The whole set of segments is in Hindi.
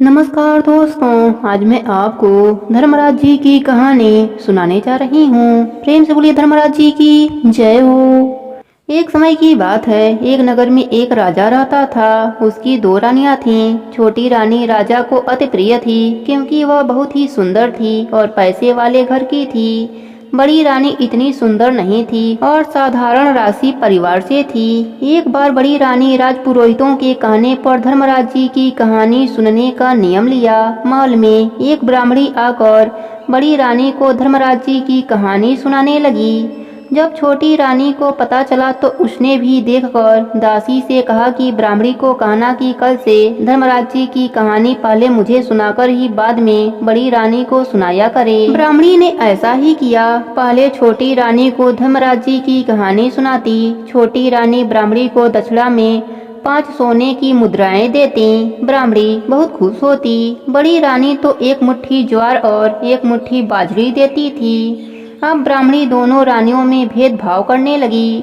नमस्कार दोस्तों, आज मैं आपको धर्मराज जी की कहानी सुनाने जा रही हूँ। प्रेम से बोलिए धर्मराज जी की जय हो। एक समय की बात है, एक नगर में एक राजा रहता था। उसकी दो रानियां थीं। छोटी रानी राजा को अति प्रिय थी क्योंकि वह बहुत ही सुंदर थी और पैसे वाले घर की थी। बड़ी रानी इतनी सुंदर नहीं थी और साधारण राशि परिवार से थी। एक बार बड़ी रानी राजपुरोहितों के कहने पर धर्मराज जी की कहानी सुनने का नियम लिया। महल में एक ब्राह्मणी आकर बड़ी रानी को धर्मराज जी की कहानी सुनाने लगी। जब छोटी रानी को पता चला तो उसने भी देखकर दासी से कहा कि ब्राह्मणी को कहना कि कल से धर्मराज जी की कहानी पहले मुझे सुनाकर ही बाद में बड़ी रानी को सुनाया करे। ब्राह्मणी ने ऐसा ही किया। पहले छोटी रानी को धर्मराज जी की कहानी सुनाती। छोटी रानी ब्राह्मणी को दक्षिणा में 5 सोने की मुद्राएं देती। ब्राह्मणी बहुत खुश होती। बड़ी रानी तो एक मुट्ठी ज्वार और एक मुट्ठी बाजरी देती थी। अब ब्राह्मणी दोनों रानियों में भेदभाव करने लगी।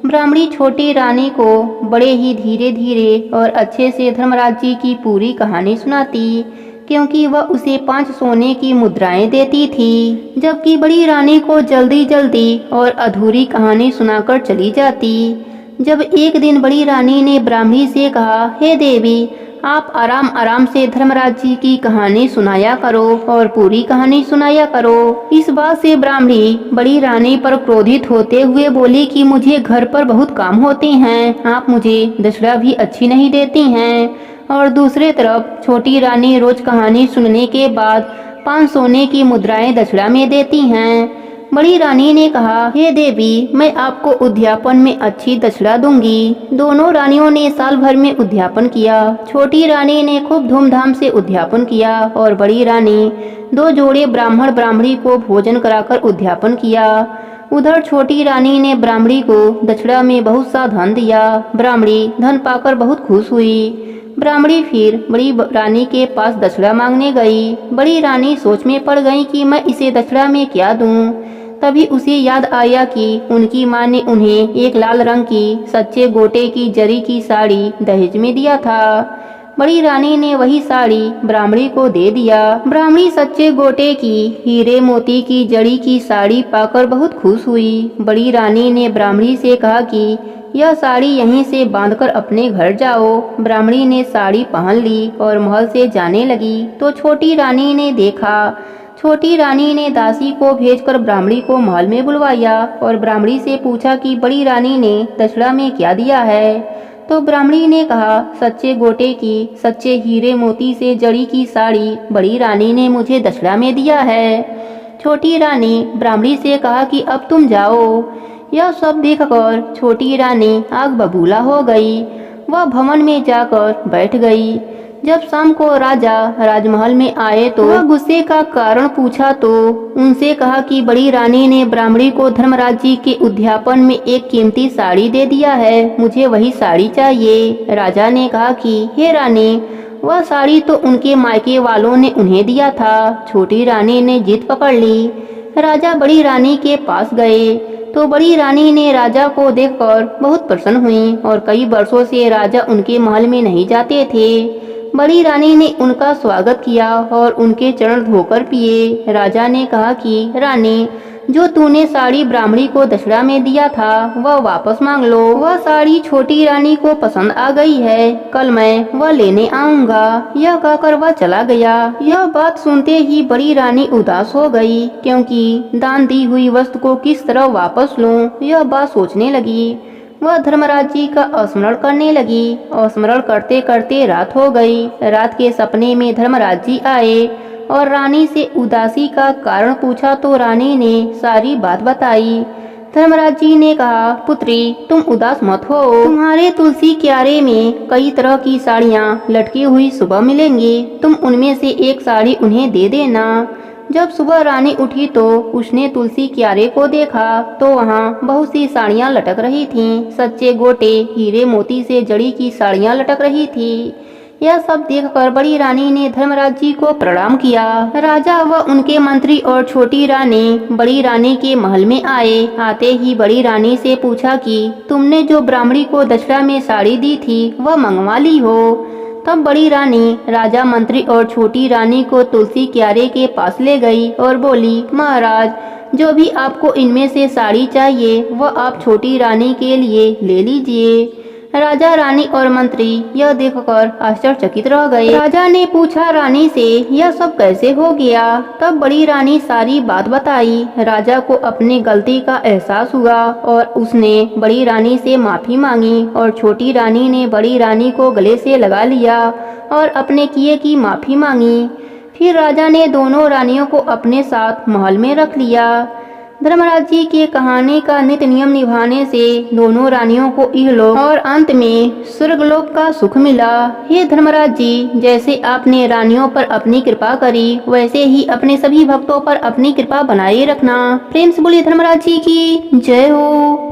ब्राह्मणी छोटी रानी को बड़े ही धीरे धीरे और अच्छे से धर्मराज जी की पूरी कहानी सुनाती क्योंकि वह उसे 5 सोने की मुद्राएं देती थी, जबकि बड़ी रानी को जल्दी जल्दी और अधूरी कहानी सुनाकर चली जाती। जब एक दिन बड़ी रानी ने ब्राह्मणी से कहा, हे देवी, आप आराम आराम से धर्मराज जी की कहानी सुनाया करो और पूरी कहानी सुनाया करो। इस बात से ब्राह्मणी बड़ी रानी पर क्रोधित होते हुए बोली कि मुझे घर पर बहुत काम होते हैं, आप मुझे दक्षिणा भी अच्छी नहीं देती हैं। और दूसरे तरफ छोटी रानी रोज कहानी सुनने के बाद 5 सोने की मुद्राएं दक्षिणा में देती हैं। बड़ी रानी ने कहा, हे देवी, मैं आपको उद्यापन में अच्छी दक्षिणा दूंगी। दोनों रानियों ने साल भर में उद्यापन किया। छोटी रानी ने खूब धूमधाम से उद्यापन किया और बड़ी रानी 2 जोड़े ब्राह्मण ब्राह्मणी को भोजन कराकर उद्यापन किया। उधर छोटी रानी ने ब्राह्मणी को दक्षिणा में बहुत सा धन दिया। ब्राह्मणी धन पाकर बहुत खुश हुई। ब्राह्मणी फिर बड़ी रानी के पास दक्षिणा मांगने गई। बड़ी रानी सोच में पड़ गई कि मैं इसे दक्षिणा में क्या दूं। तभी उसे याद आया कि उनकी माँ ने उन्हें एक लाल रंग की सच्चे गोटे की जरी की साड़ी दहेज में दिया था। बड़ी रानी ने वही साड़ी ब्राह्मणी को दे दिया। ब्राह्मणी सच्चे गोटे की हीरे मोती की जड़ी की साड़ी पाकर बहुत खुश हुई। बड़ी रानी ने ब्राह्मणी से कहा कि यह साड़ी यहीं से बांधकर अपने घर जाओ। ब्राह्मणी ने साड़ी पहन ली और महल से जाने लगी तो छोटी रानी ने देखा। छोटी रानी ने दासी को भेजकर ब्राह्मणी को महल में बुलवाया और ब्राह्मणी से पूछा कि बड़ी रानी ने दक्षिणा में क्या दिया है। तो ब्राह्मणी ने कहा, सच्चे गोटे की सच्चे हीरे मोती से जड़ी की साड़ी बड़ी रानी ने मुझे दक्षिणा में दिया है। छोटी रानी ब्राह्मणी से कहा कि अब तुम जाओ। यह सब देखकर छोटी रानी आग बबूला हो गई। वह भवन में जाकर बैठ गई। जब शाम को राजा राजमहल में आए तो वह गुस्से का कारण पूछा तो उनसे कहा कि बड़ी रानी ने ब्राह्मणी को धर्मराज जी के उद्यापन में एक कीमती साड़ी दे दिया है, मुझे वही साड़ी चाहिए। राजा ने कहा कि हे रानी, वह साड़ी तो उनके मायके वालों ने उन्हें दिया था। छोटी रानी ने जिद पकड़ ली। राजा बड़ी रानी के पास गए तो बड़ी रानी ने राजा को देखकर बहुत प्रसन्न हुई और कई वर्षों से राजा उनके महल में नहीं जाते थे। बड़ी रानी ने उनका स्वागत किया और उनके चरण धोकर पिए। राजा ने कहा कि रानी, जो तूने साड़ी ब्राह्मणी को दक्षिणा में दिया था वह वापस मांग लो। वह साड़ी छोटी रानी को पसंद आ गई है, कल मैं वह लेने आऊंगा। यह कहकर वह चला गया। यह बात सुनते ही बड़ी रानी उदास हो गई क्योंकि दान दी हुई वस्तु को किस तरह वापस लूं, यह बात सोचने लगी। वह धर्मराज जी का स्मरण करने लगी और स्मरण करते करते रात हो गई। रात के सपने में धर्मराज जी आए और रानी से उदासी का कारण पूछा तो रानी ने सारी बात बताई। धर्मराज जी ने कहा, पुत्री, तुम उदास मत हो। तुम्हारे तुलसी क्यारे में कई तरह की साड़ियाँ लटकी हुई सुबह मिलेंगी, तुम उनमें से एक साड़ी उन्हें दे देना। जब सुबह रानी उठी तो उसने तुलसी क्यारे को देखा तो वहाँ बहुत सी साड़ियाँ लटक रही थीं। सच्चे गोटे हीरे मोती से जड़ी की साड़ियाँ लटक रही थी। यह सब देखकर बड़ी रानी ने धर्मराज जी को प्रणाम किया। राजा व उनके मंत्री और छोटी रानी बड़ी रानी के महल में आए। आते ही बड़ी रानी से पूछा कि तुमने जो ब्राह्मणी को दक्षिणा में साड़ी दी थी वह मंगवा ली हो। तब बड़ी रानी राजा, मंत्री और छोटी रानी को तुलसी क्यारे के पास ले गई और बोली, महाराज, जो भी आपको इनमें से साड़ी चाहिए वह आप छोटी रानी के लिए ले लीजिए। राजा, रानी और मंत्री यह देखकर आश्चर्यचकित रह गए। राजा ने पूछा रानी से, यह सब कैसे हो गया? तब बड़ी रानी सारी बात बताई। राजा को अपनी गलती का एहसास हुआ और उसने बड़ी रानी से माफी मांगी और छोटी रानी ने बड़ी रानी को गले से लगा लिया और अपने किए की माफी मांगी। फिर राजा ने दोनों रानियों को अपने साथ महल में रख लिया। धर्मराज जी की कहानी का नित्य नियम निभाने से दोनों रानियों को इहलोक और अंत में स्वर्गलोक का सुख मिला। हे धर्मराज जी, जैसे आपने रानियों पर अपनी कृपा करी वैसे ही अपने सभी भक्तों पर अपनी कृपा बनाए रखना। प्रेम से बोलिए धर्मराज जी की जय हो।